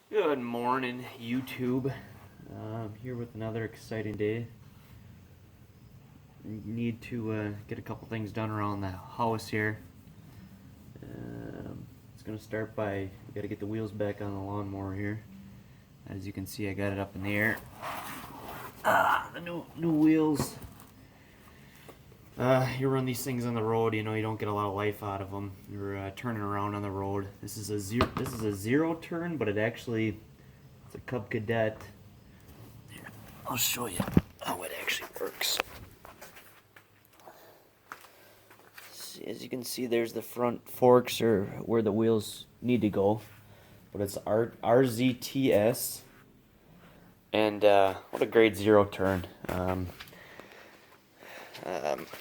Good morning, YouTube. I'm here with another exciting day. Need to get a couple things done around the house here. It's gonna start by we gotta get the wheels back on the lawnmower here. As you can see, I got it up in the air. The new wheels. You run these things on the road, you know, you don't get a lot of life out of them. You're turning around on the road. This is a zero turn, but it's a Cub Cadet. Here, I'll show you how it actually works. As you can see, there's the front forks or where the wheels need to go, but it's RZTS, and what a great zero turn.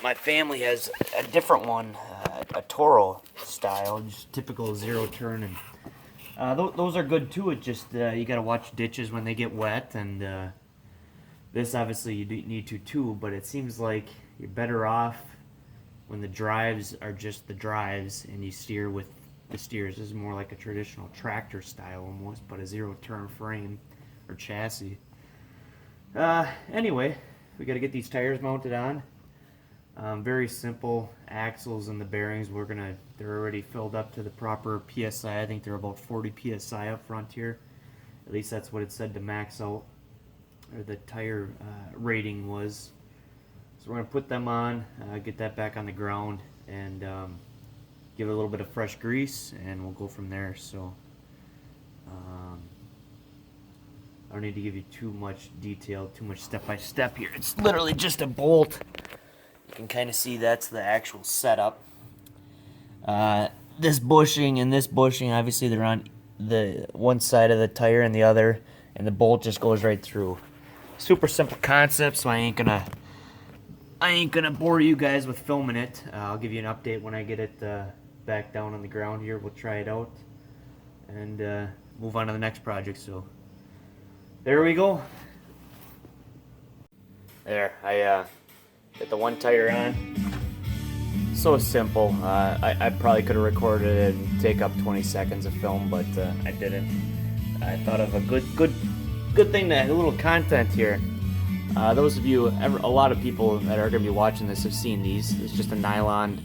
My family has a different one, a Toro style, just typical zero turn, and those are good too. It just you gotta watch ditches when they get wet, and this obviously you need to too. But it seems like you're better off when the drives are just the drives, and you steer with the steers. This is more like a traditional tractor style almost, but a zero turn frame or chassis. Anyway, we gotta get these tires mounted on. Very simple axles and the bearings. They're already filled up to the proper PSI. I think they're about 40 PSI up front here. At least that's what it said to max out, or the tire rating was. So we're going to put them on, get that back on the ground, and give it a little bit of fresh grease, and we'll go from there. So I don't need to give you too much detail, too much step-by-step here. It's literally just a bolt. You can kind of see that's the actual setup. This bushing and this bushing, obviously they're on the one side of the tire and the other, and the bolt just goes right through. Super simple concept, so I ain't gonna bore you guys with filming it. I'll give you an update when I get it back down on the ground here. We'll try it out and move on to the next project. So there we go. There, I get the one tire on. So simple. I probably could have recorded it and take up 20 seconds of film, but I didn't. I thought of a good thing to add a little content here. Those of you, a lot of people that are going to be watching this have seen these. It's just a nylon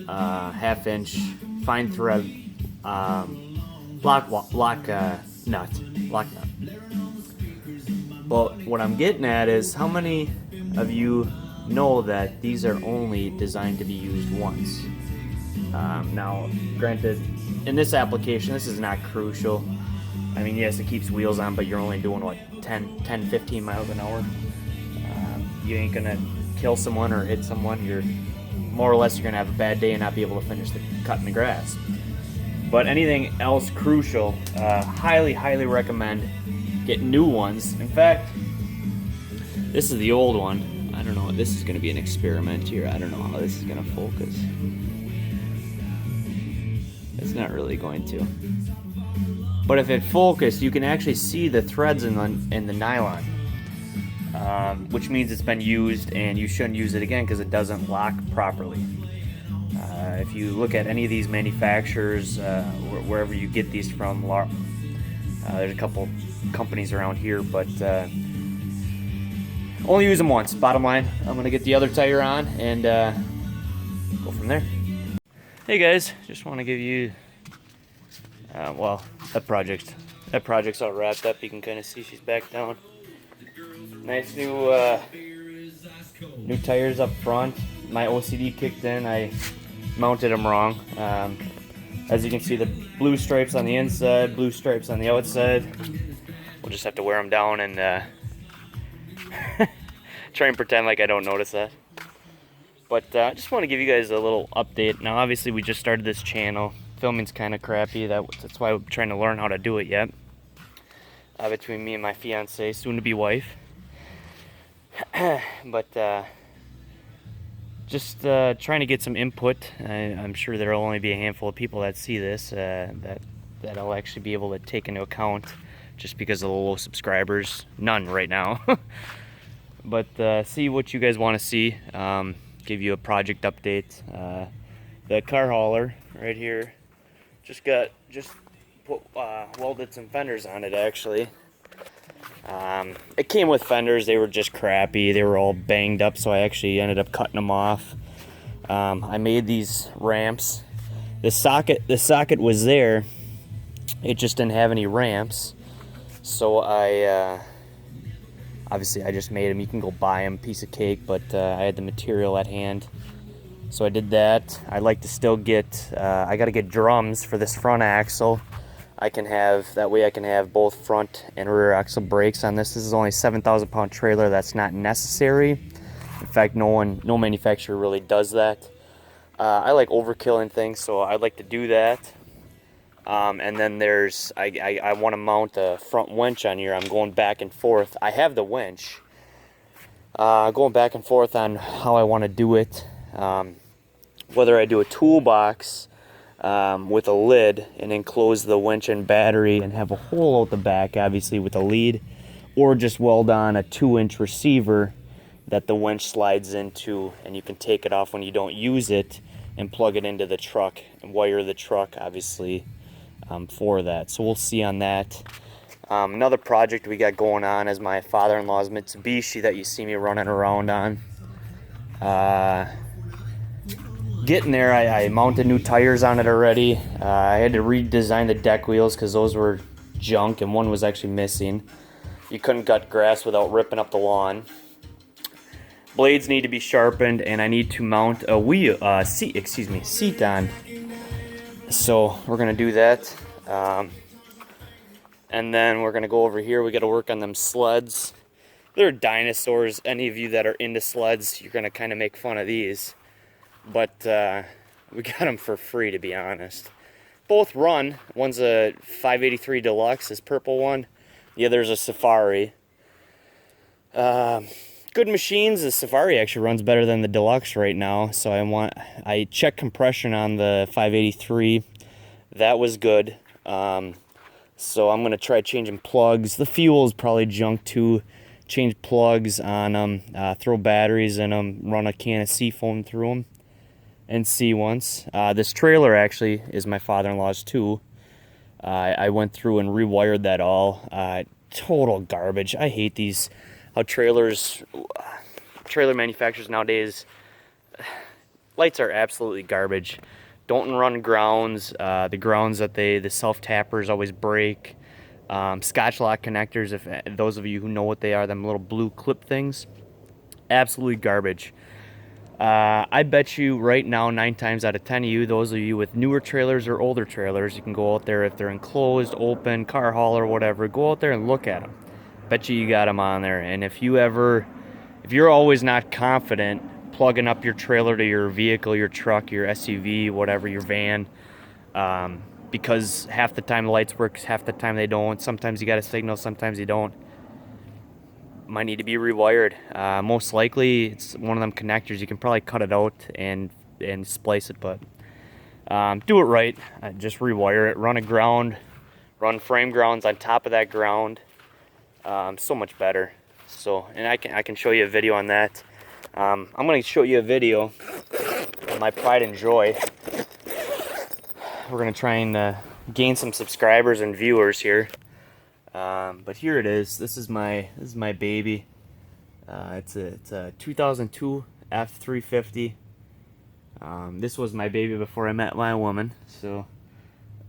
half-inch fine thread block nut. But what I'm getting at is how many of you know that these are only designed to be used once. Now, granted, in this application, this is not crucial. I mean, yes, it keeps wheels on, but you're only doing, what, 10, 15 miles an hour? You ain't gonna kill someone or hit someone. You're more or less, you're gonna have a bad day and not be able to finish cutting the grass. But anything else crucial, highly recommend getting new ones. In fact, this is the old one. I don't know, this is going to be an experiment here. I don't know how this is going to focus. It's not really going to. But if it focused, you can actually see the threads in the nylon. Which means it's been used, and you shouldn't use it again because it doesn't lock properly. If you look at any of these manufacturers, wherever you get these from, there's a couple companies around here, but only use them once. Bottom line, I'm going to get the other tire on and go from there. Hey guys, just want to give you, well, that project's all wrapped up. You can kind of see she's back down. Nice new tires up front. My OCD kicked in. I mounted them wrong. As you can see, the blue stripes on the inside, blue stripes on the outside. We'll just have to wear them down and try and pretend like I don't notice that. But I just want to give you guys a little update. Now, obviously, we just started this channel. Filming's kind of crappy. That's why I'm trying to learn how to do it yet. Between me and my fiance, soon-to-be wife. But just trying to get some input. I'm sure there'll only be a handful of people that see this that'll actually be able to take into account, just because of the low subscribers. None right now. But see what you guys want to see. Give you a project update. The car hauler right here just welded some fenders on it actually. It came with fenders. They were just crappy. They were all banged up, so I actually ended up cutting them off. I made these ramps. The socket was there. It just didn't have any ramps, so obviously I just made them. You can go buy them, piece of cake, but I had the material at hand, so I did that. I'd like to still get. I got to get drums for this front axle. I can have both front and rear axle brakes on this. This is only a 7,000 pound trailer. That's not necessary. In fact, no manufacturer really does that. I like overkilling things, so I'd like to do that. And then I want to mount a front winch on here. I'm going back and forth. I have the winch. Going back and forth on how I want to do it. Whether I do a toolbox with a lid and enclose the winch and battery and have a hole out the back, obviously with a lead, or just weld on a 2-inch receiver that the winch slides into, and you can take it off when you don't use it and plug it into the truck and wire the truck, obviously, for that. So we'll see on that. Another project we got going on is my father-in-law's Mitsubishi that you see me running around on. Getting there, I mounted new tires on it already. I had to redesign the deck wheels because those were junk and one was actually missing. You couldn't cut grass without ripping up the lawn. Blades need to be sharpened, and I need to mount a seat on. So we're gonna do that, and then we're gonna go over here. We got to work on them sleds. They're dinosaurs. Any of you that are into sleds, you're gonna kind of make fun of these, but we got them for free, to be honest. Both run. One's a 583 Deluxe, this purple one. The other's a Safari. Good machines. The Safari actually runs better than the Deluxe right now, so I checked compression on the 583. That was good. So I'm gonna try changing plugs. The fuel is probably junk too. Change plugs on them, throw batteries in them, run a can of seafoam through them, and see once. This trailer actually is my father-in-law's too. I went through and rewired that all. Total garbage. I hate these. How trailer manufacturers nowadays, lights are absolutely garbage. Don't run grounds. The grounds that the self tappers always break. Scotch lock connectors, if those of you who know what they are, them little blue clip things, absolutely garbage. I bet you right now 9 times out of 10 of you, those of you with newer trailers or older trailers, you can go out there if they're enclosed, open, car haul or whatever, go out there and look at them. Bet you got them on there. And if you're always not confident plugging up your trailer to your vehicle, your truck, your SUV, whatever, your van, because half the time the lights work, half the time they don't. Sometimes you got a signal, sometimes you don't. Might need to be rewired. Most likely it's one of them connectors. You can probably cut it out and splice it, but do it right. Just rewire it. Run frame grounds on top of that ground. So much better. So, and I can show you a video on that. I'm going to show you a video of my pride and joy. We're going to try and gain some subscribers and viewers here. But here it is. This is my baby. It's a 2002 F350. This was my baby before I met my woman. So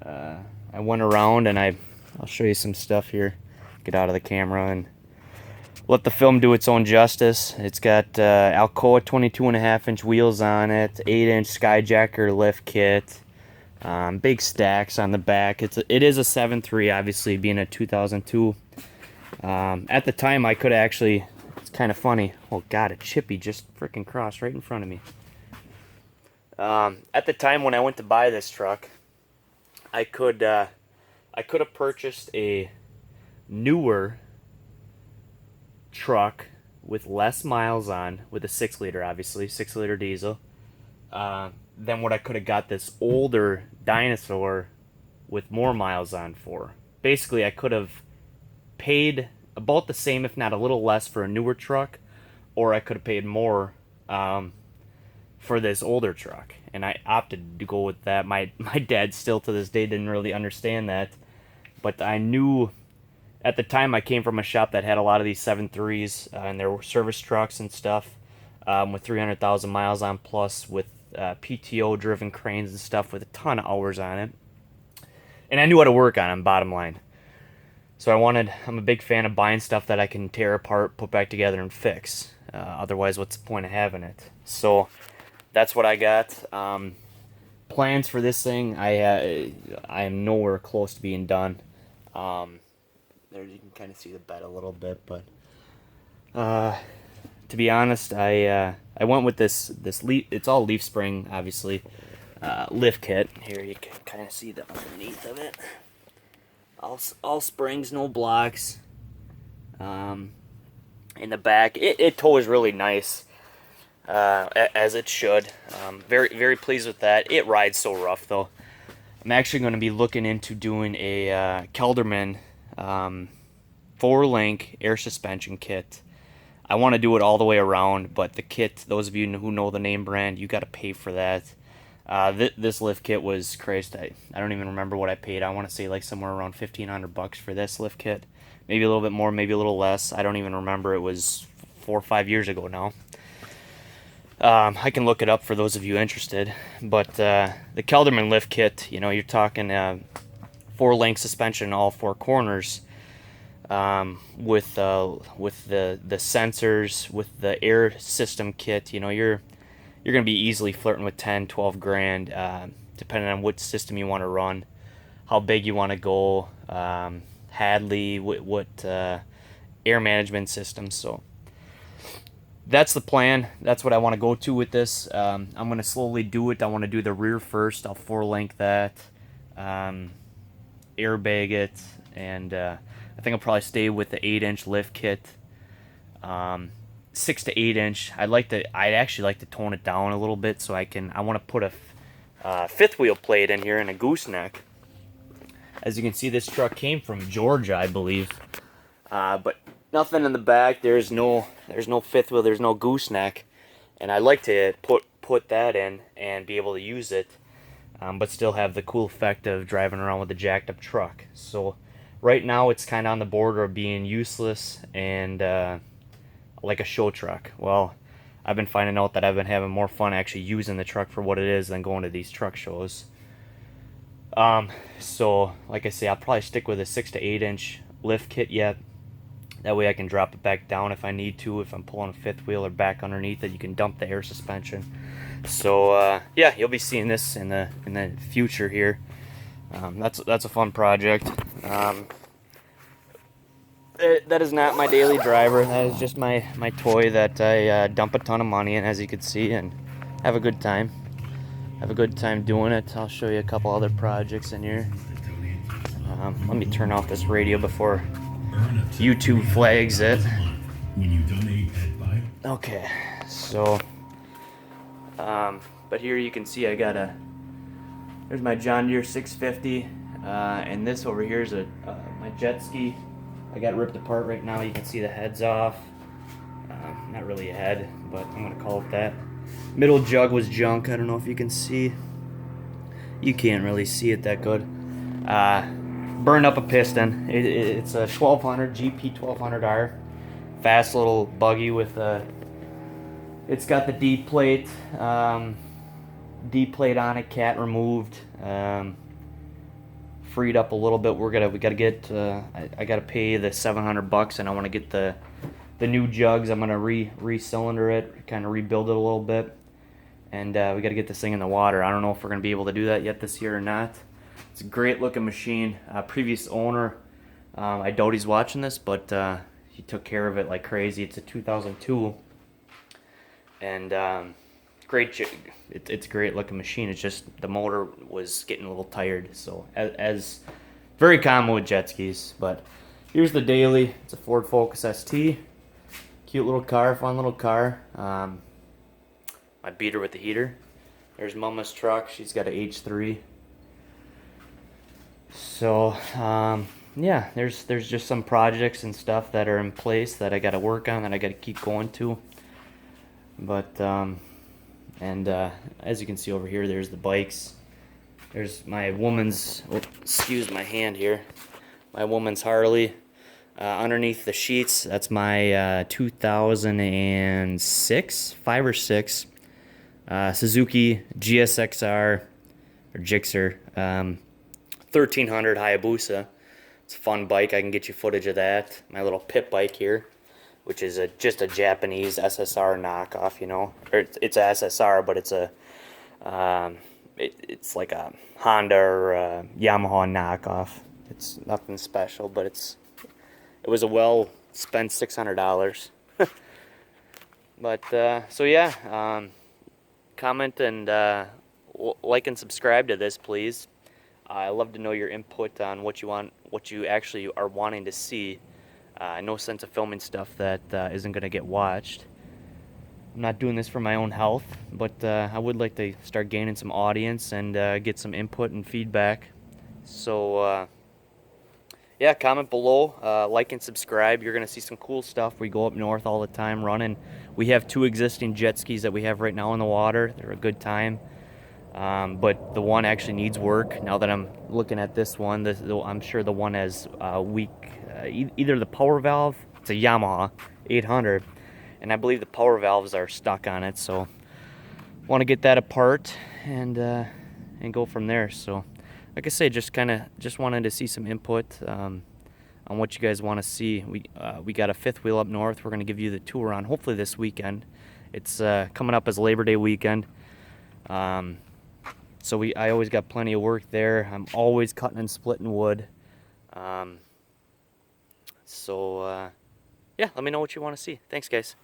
I went around and I'll show you some stuff here. Get out of the camera and let the film do its own justice. It's got Alcoa 22.5-inch wheels on it, 8-inch Skyjacker lift kit, big stacks on the back. It is a 7.3, obviously being a 2002. At the time, I could actually. It's kind of funny. Oh God, a chippy just freaking crossed right in front of me. At the time when I went to buy this truck, I could have purchased a newer truck with less miles on, with a 6-liter, obviously 6-liter diesel, than what I could have got this older dinosaur with more miles on for. Basically, I could have paid about the same, if not a little less, for a newer truck, or I could have paid more for this older truck, and I opted to go with that. My dad still to this day didn't really understand that. but I knew at the time I came from a shop that had a lot of these 7.3s and there were service trucks and stuff with 300,000 miles on, plus with PTO driven cranes and stuff with a ton of hours on it. And I knew how to work on them, bottom line. So I'm a big fan of buying stuff that I can tear apart, put back together, and fix. Otherwise, what's the point of having it? So that's what I got. Plans for this thing, I am nowhere close to being done. There you can kind of see the bed a little bit, but to be honest, I went with this leaf. It's all leaf spring, obviously. Lift kit. Here you can kind of see the underneath of it. All springs, no blocks. In the back, it tows really nice, as it should. Very, very pleased with that. It rides so rough though. I'm actually going to be looking into doing a Kelderman 4-link air suspension kit. I want to do it all the way around, but the kit, those of you who know the name brand, you got to pay for that. This lift kit was crazy. I don't even remember what I paid. I want to say like somewhere around $1,500 for this lift kit. Maybe a little bit more, maybe a little less. I don't even remember. It was 4 or 5 years ago now. I can look it up for those of you interested. But the Kelderman lift kit, you know, you're talking 4-link suspension all 4 corners, with the sensors, with the air system kit. You know, you're going to be easily flirting with 10, 12 grand, depending on what system you want to run, how big you want to go, Hadley, what air management system. So that's the plan. That's what I want to go to with this. I'm going to slowly do it. I want to do the rear first. I'll 4-link that, airbag it, and I think I'll probably stay with the 8-inch lift kit. 6 to 8 inch. I'd actually like to tone it down a little bit, so I want to put a 5th wheel plate in here and a gooseneck. As you can see, this truck came from Georgia, I believe, but nothing in the back. There's no 5th wheel. There's no gooseneck, and I'd like to put that in and be able to use it, but still have the cool effect of driving around with a jacked up truck. So right now it's kind of on the border of being useless and like a show truck. Well, I've been finding out that I've been having more fun actually using the truck for what it is than going to these truck shows. So like I say, I'll probably stick with a 6 to 8 inch lift kit yet. That way I can drop it back down if I need to. If I'm pulling a 5th wheel or back underneath it, you can dump the air suspension. So yeah, you'll be seeing this in the future here. That's a fun project. That is not my daily driver. That is just my toy that I dump a ton of money in, as you can see, and have a good time. Have a good time doing it. I'll show you a couple other projects in here. Let me turn off this radio before YouTube flags it. Okay, so but here you can see I got there's my John Deere 650, and this over here is my jet ski. I got it ripped apart right now. You can see the head's off. Not really a head, but I'm gonna call it that. Middle jug was junk. I don't know if you can see. You can't really see it that good. Burned up a piston. It's a 1200 GP 1200R. Fast little buggy with it's got the D plate on it, cat removed. Freed up a little bit. We gotta get. I gotta pay the $700, and I want to get the new jugs. I'm gonna re-cylinder it, kind of rebuild it a little bit, and we gotta get this thing in the water. I don't know if we're gonna be able to do that yet this year or not. It's a great looking machine. Previous owner, I doubt he's watching this, but he took care of it like crazy. It's a 2002, and it's a great looking machine. It's just the motor was getting a little tired, so as very common with jet skis. But here's the daily. It's a Ford Focus ST. Cute little car, fun little car. My beater with the heater. There's Mama's truck. She's got a H3. So yeah, there's just some projects and stuff that are in place that I got to work on, that I got to keep going to. But as you can see over here, there's the bikes. There's my woman's, excuse my hand here, my woman's Harley. Underneath the sheets, that's my 2006, 5 or 6 Suzuki GSXR or Gixxer 1300 Hayabusa. It's a fun bike. I can get you footage of that. My little pit bike here, which is just a Japanese SSR knockoff, you know. Or it's a SSR, but it's a it's like a Honda or a Yamaha knockoff. It's nothing special, but it was a well spent $600. But so yeah, comment and like and subscribe to this, please. I love to know your input on what you actually are wanting to see. No sense of filming stuff that isn't going to get watched. I'm not doing this for my own health, but I would like to start gaining some audience and get some input and feedback. So yeah, comment below, like and subscribe. You're going to see some cool stuff. We go up north all the time running. We have 2 existing jet skis that we have right now in the water. They're a good time. But the one actually needs work. Now that I'm looking at this one, I'm sure the one has weak, either the power valve, it's a Yamaha 800, and I believe the power valves are stuck on it, so want to get that apart and go from there. So like I say, just wanted to see some input on what you guys want to see. We got a 5th wheel up north. We're going to give you the tour on hopefully this weekend. It's coming up as Labor Day weekend. So I always got plenty of work there. I'm always cutting and splitting wood. Yeah, let me know what you want to see. Thanks, guys.